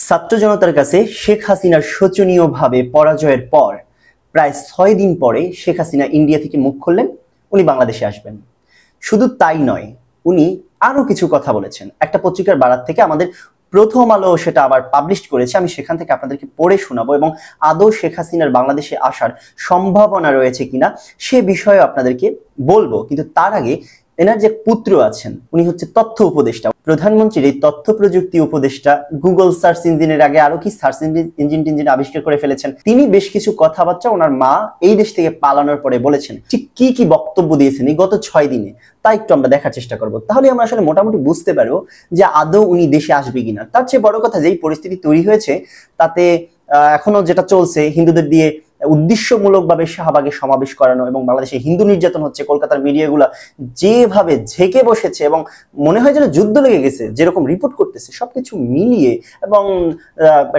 ছাত্র জনতার কাছে শেখ হাসিনার শোচনীয়ভাবে পরাজয়ের পর প্রায় 6 দিন পরে শেখ হাসিনা ইন্ডিয়া থেকে মুখ খুললেন, উনি বাংলাদেশে আসবেন। শুধু তাই নয়, উনি আরো কিছু কথা বলেছেন। একটা পত্রিকার বারাত থেকে আমাদের প্রথম আলো সেটা আবার পাবলিশ করেছে, আমি সেখান থেকে আপনাদেরকে পড়ে শোনাবো এবং আদৌ শেখ হাসিনার বাংলাদেশে আসার সম্ভাবনা রয়েছে কিনা সে বিষয়ে আপনাদেরকে বলবো। কিন্তু তার আগে এনার যে পুত্র আছেন, উনি হচ্ছে তথ্য উপদেষ্টা, প্রধানমন্ত্রীর এই তথ্য প্রযুক্তি উপদেষ্টা গুগল সার্চ ইঞ্জিনের আগে আরো কি সার্চ ইঞ্জিন আবিষ্কার করে ফেলেছেন। তিনি বেশ কিছু কথাবার্তা ওনার মা এই দেশ থেকে পালানোর পরে বলেছেন। ঠিক কি কি বক্তব্য দিয়েছেন এই গত 6 দিনে তা একটু আমরা দেখার চেষ্টা করব, তাহলে আমরা আসলে মোটামুটি বুঝতে পারবো যে আদৌ উনি দেশে আসবে কিনা। তার চেয়ে বড় কথা, যেই পরিস্থিতি তৈরি হয়েছে তাতে এখনো যেটা চলছে, হিন্দুদের দিয়ে উদ্দেশ্যমূলকভাবে শাহবাগে সমাবেশ করানো এবং বাংলাদেশে হিন্দু নির্যাতন হচ্ছে, কলকাতার মিডিয়াগুলো যেভাবে ঝেঁকে বসেছে এবং মনে হয় যেন যুদ্ধ লেগে গেছে যেরকম রিপোর্ট করতেছে, সবকিছু মিলিয়ে এবং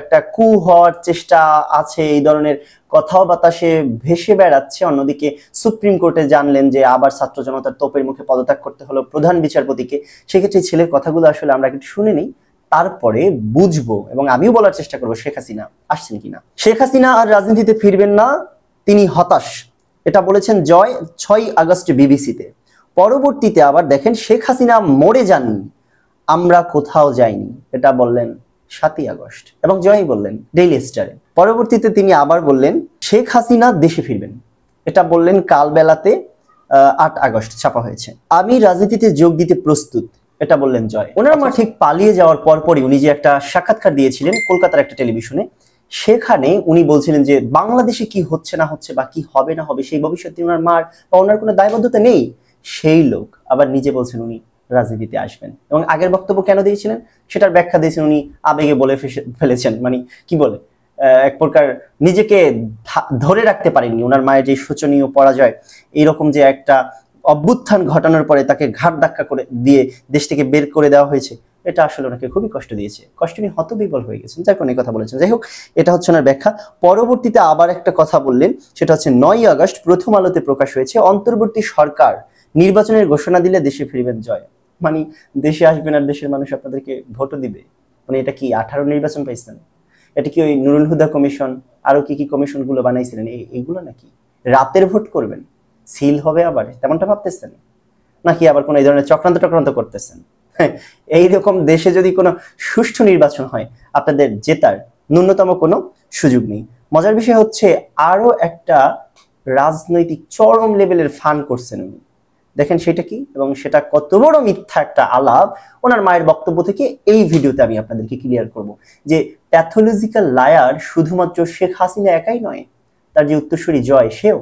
একটা কু হওয়ার চেষ্টা আছে, এই ধরনের কথাও বাতাসে ভেসে বেড়াচ্ছে। অন্যদিকে সুপ্রিম কোর্টে জানলেন যে আবার ছাত্র জনতার তোপের মুখে পদত্যাগ করতে হলো প্রধান বিচারপতিকে। সেক্ষেত্রে ছেলের কথাগুলো আসলে আমরা একটু শুনে নিই, তারপরে বুঝবো এবং আমিও বলার চেষ্টা করবো শেখ হাসিনা আসছেন কিনা। শেখ হাসিনা আর রাজনীতিতে ফিরবেন না, তিনি হতাশ, এটা বলেছেন জয় 6 আগস্ট বিবিসিতে। পরবর্তীতে আবার দেখেন, শেখ হাসিনা মরে যাননি, আমরা কোথাও যাইনি, এটা বললেন 7 আগস্ট এবং জয় বললেন ডেইলি স্টারে। পরবর্তীতে তিনি আবার বললেন শেখ হাসিনা দেশে ফিরবেন, এটা বললেন কালবেলাতে 8 আগস্ট ছাপা হয়েছে। আমি রাজনীতিতে যোগ দিতে প্রস্তুত, এটা বললেন জয়। ওনার মা ঠিক পালিয়ে যাওয়ার পরপরই উনি যে একটা সাক্ষাৎকার দিয়েছিলেন কলকাতার একটা টেলিভিশনে, সেখানে উনি বলছিলেন যে বাংলাদেশে কি হচ্ছে না হচ্ছে বা কি হবে না হবে সেই ভবিষ্যতে ওনার মার বা ওনার কোনো দায়বদ্ধতা নেই। সেই লোক আবার নিজে বলছেন উনি রাজনীতিতে আসবেন এবং আগের বক্তব্য কেন দিয়েছিলেন সেটার ব্যাখ্যা দিয়েছেন উনি আবেগে বলে ফেলেছেন, মানে কি বলে এক প্রকার নিজেকে ধরে রাখতে পারেননি। ওনার মায়ের যে শোচনীয় পরাজয়, এইরকম যে একটা অভ্যুত্থান ঘটানোর পরে তাকে ঘাট ধাক্কা করে দিয়ে দেশ থেকে বের করে দেওয়া হয়েছে, এটা আসলে ওনাকে খুবই কষ্ট দিয়েছে, কষ্ট নিয়ে হতবিহ্বল হয়ে গেছেন, যার কোনো কথা বলেছেন। যাই হোক, এটা হচ্ছে ওনার ব্যাখ্যা। পরবর্তীতে আবার একটা কথা বললেন, সেটা হচ্ছে 9 আগস্ট প্রথম আলোতে প্রকাশ হয়েছে, অন্তর্বর্তী সরকার নির্বাচনের ঘোষণা দিলে দেশে ফিরবেন জয়। মানে দেশে আসবেন আর দেশের মানুষ আপনাদেরকে ভোটও দিবে। মানে এটা কি 18 নির্বাচন পাইছেন? এটা কি ওই নুরুল হুদা কমিশন আরো কি কি কমিশন গুলো বানাইছিলেন এইগুলো নাকি? রাতের ভোট করবেন, সিল হবে আবার, তেমনটা ভাবতেছেন নাকি আবার কোন এই ধরনের চক্রান্ত করতেছেন? এইরকম দেশে যদি কোনো সুষ্ঠু নির্বাচন হয়, আপনাদের জেতার ন্যূনতম কোনো সুযোগ নেই। মজার বিষয় হচ্ছে আরো একটা রাজনৈতিক চরম লেভেলের ফান করছেন উনি, দেখেন সেটা কি এবং সেটা কত বড় মিথ্যা একটা আলাপ। ওনার মায়ের বক্তব্য থেকে এই ভিডিওতে আমি আপনাদেরকে ক্লিয়ার করব যে প্যাথোলজিক্যাল লায়ার শুধুমাত্র শেখ হাসিনা একাই নয়, তার যে উত্তরসূরি জয় সেও।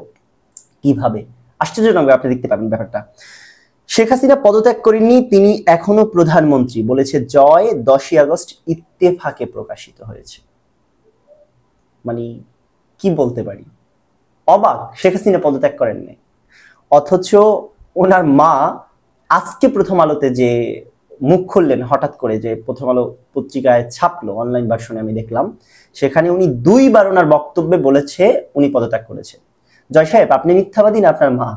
কিভাবে আশ্চর্যজনক আপনি দেখতে পাবেন ব্যাপারটা। শেখ হাসিনা পদত্যাগ করেননি, তিনি এখনো প্রধানমন্ত্রী, বলেছে জয় 10 আগস্ট ইত্তেফাকে প্রকাশিত হয়েছে। মানে কি বলতে পারি, অবাক। শেখ হাসিনা পদত্যাগ করেননি, অথচ ওনার মা আজকে প্রথম আলোতে যে মুখ খুললেন হঠাৎ করে, যে প্রথম আলো পত্রিকায় ছাপলো অনলাইন ভার্সনে আমি দেখলাম, সেখানে উনি 2 বার ওনার বক্তব্যে বলেছে উনি পদত্যাগ করেছে। জয় সাহেব, আপনি মিথ্যাবাদী না আপনার মা?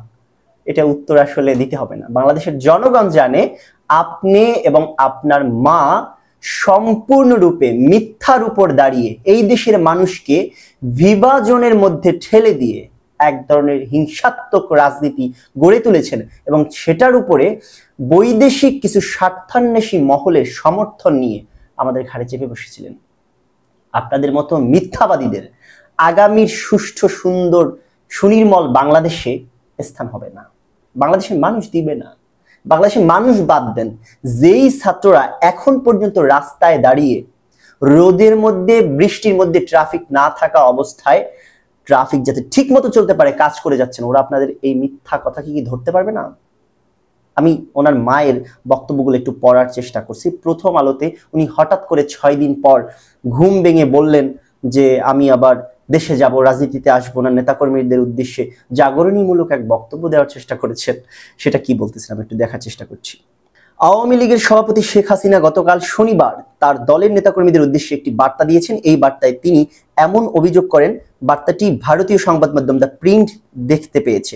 এটা উত্তর আসলে দিতে হবে না, বাংলাদেশের জনগণ জানে আপনি এবং আপনার মা সম্পূর্ণরূপে মিথ্যার উপর দাঁড়িয়ে এই দেশের মানুষকে বিভাজনের মধ্যে ঠেলে দিয়ে এক ধরনের হিংসাত্মক রাজনীতি গড়ে তুলেছেন এবং সেটার উপরে বৈদেশিক কিছু স্বার্থান্বেষী মহলের সমর্থন নিয়ে আমাদের ঘাড়ে চেপে বসেছিলেন। আপনাদের মতো মিথ্যাবাদীদের আগামীর সুষ্ঠু সুন্দর সুনির্মল বাংলাদেশে স্থান হবে না, বাংলাদেশের মানুষ দিবে না। বাংলাদেশের মানুষ বাদ দেন, যেই ছাত্ররা এখন পর্যন্ত রাস্তায় দাঁড়িয়ে রোদের মধ্যে বৃষ্টির মধ্যে ট্রাফিক না থাকা অবস্থায় ট্রাফিক যাতে ঠিক মতো চলতে পারে কাজ করে যাচ্ছেন, ওরা আপনাদের এই মিথ্যা কথা কি ধরতে পারবে না? আমি ওনার মায়ের বক্তব্যগুলো একটু পড়ার চেষ্টা করছি। প্রথম আলোতে উনি হঠাৎ করে 6 দিন পর ঘুম ভেঙে বললেন যে আমি আবার দেশে যাব, রাজনীতিতে আসবো না, নেতাকর্মীদের উদ্দেশ্যে জাগরণীমূলক এক বক্তব্য দেওয়ার চেষ্টা করেছেন। সেটা কি বলতেছিলাম একটু দেখার চেষ্টা করছি। আওয়ামী লীগের সভাপতি শেখ হাসিনা গতকাল শনিবার তার দলের নেতাকর্মীদের উদ্দেশ্যে একটি বার্তা দিয়েছেন। এই বার্তায় তিনি এমন অভিযোগ করেন, বার্তাটি ভারতীয় সংবাদ মাধ্যম দ্য প্রিন্ট দেখতে পেয়েছে।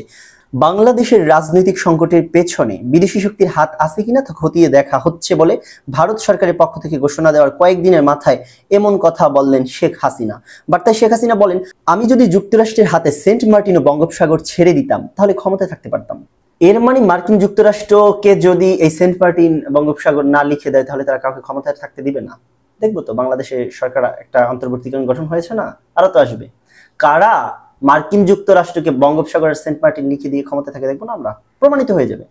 বাংলাদেশের রাজনৈতিক সংকটের পেছনে বিদেশি শক্তির হাত আছে কিনা তা খতিয়ে দেখা হচ্ছে বলে ভারত সরকারের পক্ষ থেকে ঘোষণা দেওয়ার কয়েকদিনের মাথায় এমন কথা বললেন শেখ হাসিনা। বার্তায় শেখ হাসিনা বলেন, আমি যদি যুক্তরাষ্ট্রের হাতে সেন্ট মার্টিন ও বঙ্গোপসাগর ছেড়ে দিতাম তাহলে ক্ষমতায় থাকতে পারতাম। এর মানে মার্কিন যুক্তরাষ্ট্রকে যদি এই সেন্ট মার্টিন বঙ্গোপসাগর না লিখে দেয় তাহলে তারা কাউকে ক্ষমতায় থাকতে দিবে না। দেখবো তো বাংলাদেশে সরকার একটা অন্তর্বর্তীকালীন গঠন হয়েছে না, আরো তো আসবে। কারা মার্কিন যুক্তরাষ্ট্রকে বঙ্গোপসাগরের সেন্ট মার্টিন লিখে দিয়ে ক্ষমতা থাকে দেখবো না আমরা, প্রমাণিত হয়ে যাবে।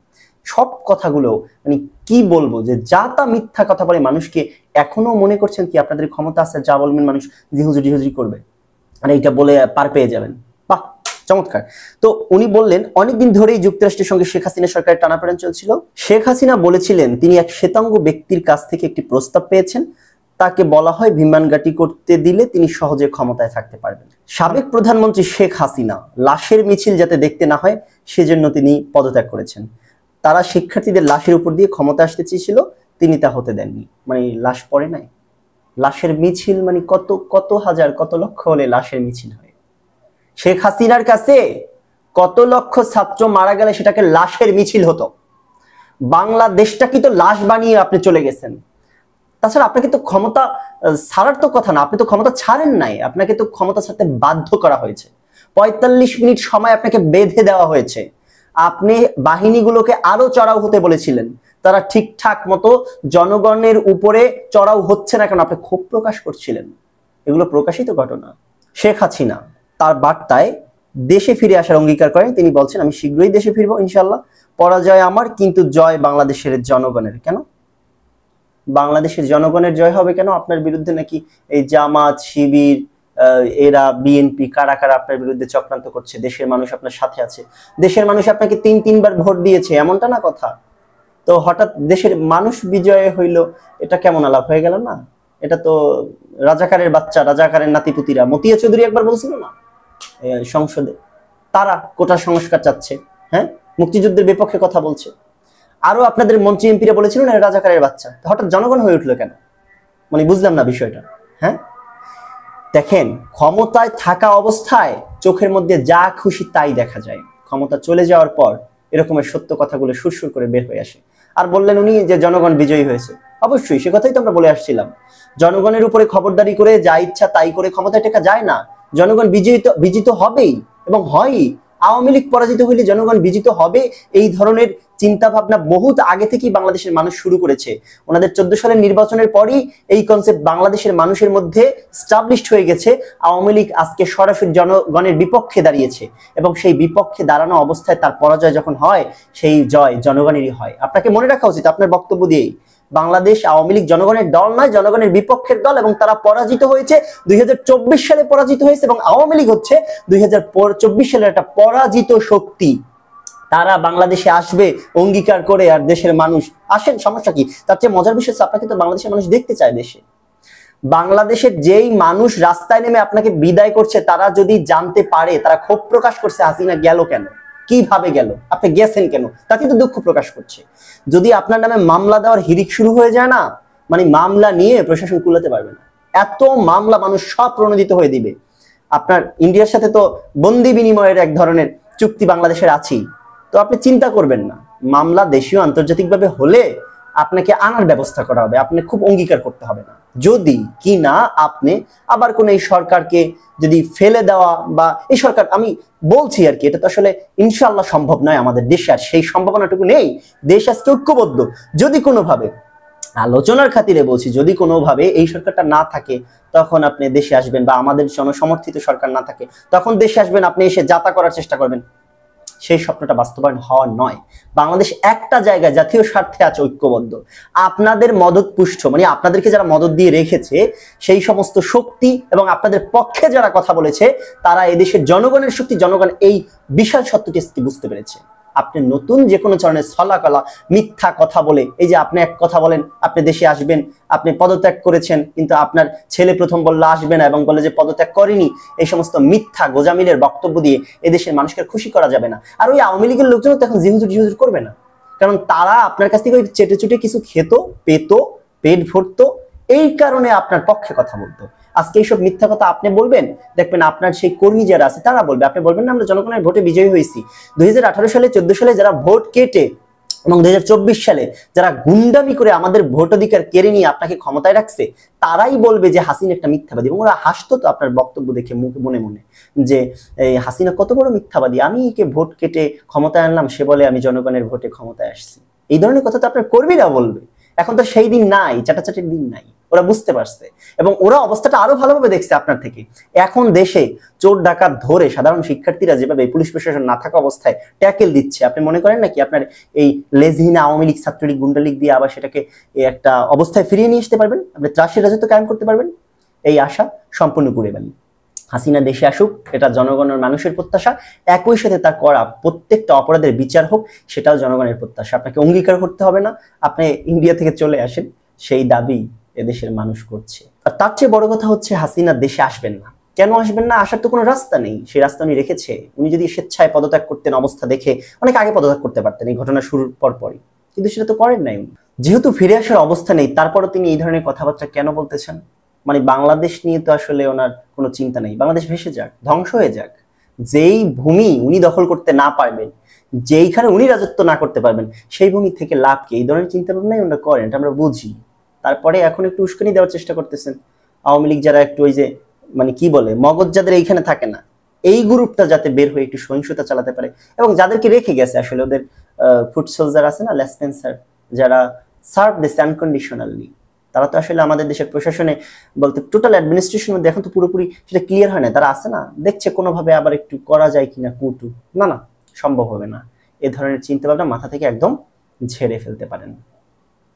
সব কথাগুলো মানে কি বলবো, যে যা তা মিথ্যা কথা বলে মানুষকে এখনো মনে করছেন কি আপনাদের ক্ষমতা আছে, যা বলবেন মানুষ জিহুজুরি করবে, আর এইটা বলে পার পেয়ে যাবেন। বাহ, চমৎকার। তো উনি বললেন, অনেকদিন ধরেই যুক্তরাষ্ট্রের সঙ্গে শেখ হাসিনা সরকারের টানাপোড়েন চলছিল। শেখ হাসিনা বলেছিলেন তিনি এক শ্বেতাঙ্গ ব্যক্তির কাছ থেকে একটি প্রস্তাব পেয়েছেন, তাকে বলা হয় বিমান ঘাঁটি করতে দিলে তিনি সহজে ক্ষমতায় থাকতে পারবেন। সাবেক প্রধানমন্ত্রী শেখ হাসিনা লাশের মিছিল যাতে দেখতে না হয় সেজন্য তিনি পদত্যাগ করেছেন। তারা শিক্ষার্থীদের লাশের উপর দিয়ে ক্ষমতা আসতে চেয়েছিল, তিনি তা হতে দেননি। মানে লাশ পড়ে নাই, লাশের মিছিল মানে কত কত হাজার কত লক্ষ হলে লাশের মিছিল হয়। শেখ হাসিনার কাছে কত লক্ষ ছাত্র মারা গেলে সেটাকে লাশের মিছিল হতো। বাংলাদেশটা কি তো লাশ বানিয়ে আপনি চলে গেছেন। তাছাড়া আপনাকে তো ক্ষমতা ছাড়ার তো কথা না, আপনি তো ক্ষমতা ছাড়েন নাই, আপনাকে তো ক্ষমতা ছাড়তে বাধ্য করা হয়েছে। ৪৫ মিনিট সময় আপনাকে বেঁধে দেওয়া হয়েছে। আপনি বাহিনীগুলোকে আরো চড়াও হতে বলেছিলেন, তারা ঠিকঠাক মতো জনগণের উপরে চড়াও হচ্ছে না, কারণ আপনি ক্ষোভ প্রকাশ করছিলেন। এগুলো প্রকাশিত ঘটনা। শেখ হাসিনা তার বার্তায় দেশে ফিরে আসার অঙ্গীকার করেন। তিনি বলছেন, আমি শীঘ্রই দেশে ফিরবো ইনশাল্লাহ, পরাজয় আমার কিন্তু জয় বাংলাদেশের জনগণের। কেন বাংলাদেশের জনগণের জয় হবে কেন? আপনার বিরুদ্ধে নাকি এই জামাত, শিবির, এরা বিএনপি কারা কারা আপনার বিরুদ্ধে চক্রান্ত করছে। দেশের মানুষ আপনার সাথে আছে, দেশের মানুষ আপনাকে তিনবার ভোট দিয়েছে, এমনটা না কথা। তো হঠাৎ দেশের মানুষ বিজয় হইল, এটা কেমন আলাপ হয়ে গেল না? এটা তো রাজাকারের বাচ্চা, রাজাকারের নাতিপুতিরা, মতিয়া চৌধুরী একবার বলছিল না সংসদে, তারা কোটা সংস্কার চাচ্ছে, হ্যাঁ, মুক্তিযুদ্ধের বিপক্ষে কথা বলছে। আরো আপনাদের মন্ত্রী এমপিরা বলেছিলেন রাজাকারের বাচ্চা, হঠাৎ জনগণ হয়ে উঠলো কেন? মানে বুঝলাম না বিষয়টা। হ্যাঁ, দেখেন, ক্ষমতায় থাকা অবস্থায় চোখের মধ্যে যা খুশি তাই দেখা যায়, ক্ষমতা চলে যাওয়ার পর এরকমের সত্য কথাগুলো সুরসুর করে বের হয়ে আসে। আর বললেন উনি যে জনগণ বিজয়ী হয়েছে, অবশ্যই সে কথাই তো আমরা বলে আসছিলাম। জনগণের উপরে খবরদারি করে যা ইচ্ছা তাই করে ক্ষমতায় টেকা যায় না। জনগণ বিজিত হবেই এবং হয়ই। আওয়ামী লীগ পরাজিত হইলে জনগণ বিজিত হবে, এই ধরনের চিন্তা ভাবনা বহুত আগে থেকেই বাংলাদেশের মানুষ শুরু করেছে। ওনাদের 14 সালের নির্বাচনের পরই এই কনসেপ্ট বাংলাদেশের মানুষের মধ্যে স্টাবলিশড হয়ে গেছে। আওয়ামী লীগ আজকে সরাসরি জনগণের বিপক্ষে দাঁড়িয়েছে এবং সেই বিপক্ষে দাঁড়ানো অবস্থায় তার পরাজয় যখন হয়, সেই জয় জনগণেরই হয়। আপনাকে মনে রাখা উচিত আপনার বক্তব্য দিয়েই, বাংলাদেশ আওয়ামী লীগ জনগণের দল নয়, জনগণের বিপক্ষের দল, এবং তারা পরাজিত হয়েছে 2024 সালে পরাজিত হয়েছে, এবং আওয়ামী লীগ হচ্ছে 2024 সালের একটা পরাজিত শক্তি। তারা বাংলাদেশে আসবে অঙ্গীকার করে, আর দেশের মানুষ আসেন, সমস্যা কি? তার চেয়ে মজার বিষয় হচ্ছে আপনাকে তো বাংলাদেশের মানুষ দেখতে চায় দেশে। বাংলাদেশের যেই মানুষ রাস্তায় নেমে আপনাকে বিদায় করছে, তারা যদি জানতে পারে, তারা ক্ষোভ প্রকাশ করছে হাসিনা গেল কেন, কিভাবে গেল, আপনি গেছেন কেন, তাতে তো দুঃখ প্রকাশ করছে। যদি আপনার নামে মামলা দেওয়ার হিড়িক শুরু হয়ে যায় না, মানে মামলা নিয়ে প্রশাসন কুলাতে পারবে না, এত মামলা মানুষ সব প্রণোদিত হয়ে দিবে। আপনার ইন্ডিয়ার সাথে তো বন্দি বিনিময়ের এক ধরনের চুক্তি বাংলাদেশের আছেই, তো আপনি চিন্তা করবেন না, মামলা দেশীয় আন্তর্জাতিকভাবে হলে আপনাকে আনার ব্যবস্থা করা হবে, আপনি খুব অঙ্গীকার করতে হবে না। যদি কি না আপনি আবার কোন এই সরকারকে যদি ফেলে দেওয়া, বা এই সরকার, আমি বলছি আর কি, এটা তো আসলে ইনশাআল্লাহ সম্ভব নয় আমাদের দেশে, আর সেই সম্ভাবনাটুকু নেই। দেশ আজকে ঐক্যবদ্ধ। যদি কোনোভাবে, আলোচনার খাতিরে বলছি, যদি কোনোভাবে এই সরকারটা না থাকে তখন আপনি দেশে আসবেন, বা আমাদের জনসমর্থিত সরকার না থাকে তখন দেশে আসবেন, আপনি এসে যাতা করার চেষ্টা করবেন। সেই স্বপ্নটা বাস্তবায়ন হওয়ার নয়। বাংলাদেশ একটা জায়গায় জাতীয় স্বার্থে আছে, ঐক্যবদ্ধ। আপনাদের মদত পুষ্ট, মানে আপনাদেরকে যারা মদত দিয়ে রেখেছে, সেই সমস্ত শক্তি এবং আপনাদের পক্ষে যারা কথা বলেছে, তারা এদেশের জনগণের শক্তি, জনগণ এই বিশাল সত্যটি বুঝতে পেরেছে। আপনি নতুন যে কোনো ধরনের ছলাকলা মিথ্যা কথা বলে, এই যে আপনি এক কথা বলেন আপনি দেশে আসবেন, আপনি পদত্যাগ করেছেন, কিন্তু আপনার ছেলে প্রথম বললে আসবে না এবং বলে যে পদত্যাগ করেনি, এই সমস্ত মিথ্যা গোজামিলের বক্তব্য দিয়ে এদেশের মানুষকে খুশি করা যাবে না। আর ওই আওয়ামী লীগের লোকজন তো এখন জিহুজুর করবে না, কারণ তারা আপনার কাছ থেকে ওই চেটে চুটে কিছু খেত, পেত, পেট ভরতো, এই কারণে আপনার পক্ষে কথা বলতো। আজকে এইসব মিথ্যা কথা আপনি বলবেন, দেখবেন আপনার সেই কর্মী যারা আছে তারা বলবে। আপনি বলবেন না আমরা জনগণের ভোটে বিজয়ী হয়েছি। 2018 সালে 14 সালে যারা ভোট কেটে এবং 2024 সালে যারা গুন্ডামি করে আমাদের ভোটাধিকার কেড়ে নিয়ে আপনাকে ক্ষমতায় রাখছে, তারাই বলবে যে হাসিনা একটা মিথ্যাবাদী। এবং ওরা হাসতো তো আপনার বক্তব্য দেখে মুখে মনে মনে, যে এই হাসিনা কত বড় মিথ্যাবাদী, আমি একে ভোট কেটে ক্ষমতায় আনলাম, সে বলে আমি জনগণের ভোটে ক্ষমতায় আসছি। এই ধরনের কথা তো আপনার কর্মীরা বলবে। এখন তো সেই দিন নাই, চাটাচাটির দিন নাই, ওরা বুঝতে পারছে এবং ওরা অবস্থাটা আরো ভালোভাবে দেখছে আপনার থেকে। এখন দেশে চোর ডাকাত ধরে সাধারণ শিক্ষার্থীরা যেভাবে পুলিশ প্রশাসন না থাকা অবস্থায় ট্যাকেল দিচ্ছে, আপনি মনে করেন নাকি আপনার এই লেজহীন আওয়ামী লীগ, ছাত্রলীগ, গুন্ডালীগ দিয়ে আবার সেটাকে একটা অবস্থায় ফিরিয়ে নিয়ে আসতে পারবেন, আপনি ত্রাসের রাজত্ব কায়েম করতে পারবেন? এই আশা সম্পূর্ণ করে ফেলি। হাসিনা দেশে আসুক, এটা জনগণের মানুষের প্রত্যাশা। একই সাথে তার করা প্রত্যেকটা অপরাধের বিচার হোক, সেটাও জনগণের প্রত্যাশা। আপনাকে অঙ্গীকার করতে হবে না, আপনি ইন্ডিয়া থেকে চলে আসেন, সেই দাবি এদেশের মানুষ করছে। আর তার চেয়ে বড় কথা হচ্ছে হাসিনা দেশে আসবেন না। কেন আসবেন না? আসার তো কোনো রাস্তা নেই, সেই রাস্তা উনি রেখেছে। উনি যদি স্বেচ্ছায় পদত্যাগ করতেন, অবস্থা দেখে অনেক আগে পদত্যাগ করতে পারতেন এই ঘটনা শুরুর পরপরই, কিন্তু সেটা তো করেন নাই উনি। যেহেতু ফিরে আসার অবস্থা নেই, তারপরও তিনি এই ধরনের কথাবার্তা কেন বলতেছেন? মানে বাংলাদেশ নিয়ে তো আসলে ওনার কোনো চিন্তা নেই। বাংলাদেশ ভেসে যাক, ধ্বংস হয়ে যাক, যেই ভূমি উনি দখল করতে না পারবেন, যেইখানে উনি রাজত্ব না করতে পারবেন, সেই ভূমি থেকে লাভ কি? এই ধরনের চিন্তা ভাবনাই ওনারা করেন, এটা আমরা বুঝি। তারপরে এখন একটু উস্কানি দেওয়ার চেষ্টা করতেছেন। আওয়ামী লীগ যারা একটু ওই যে মানে কি বলে মগজ যাদের এইখানে থাকে না, এই গ্রুপটা যাতে বের হয়ে একটু সহিংসতা চালাতে পারে, এবং যাদেরকে রেখে গেছে আসলে ওদের ফুড সোলজার আছে না, লেসপেন্সার, যারা সার্ভ দিস আনকন্ডিশনালি, তারা তো আসলে আমাদের দেশের প্রশাসনে বলতে টোটাল অ্যাডমিনিস্ট্রেশন মধ্যে এখন তো পুরোপুরি সেটা ক্লিয়ার হয় না। তারা আছে না, দেখছে কোনোভাবে আবার একটু করা যায় কিনা কুটু, না না সম্ভব হবে না। এ ধরনের চিন্তা ভাবনা মাথা থেকে একদম ঝেড়ে ফেলতে পারেন।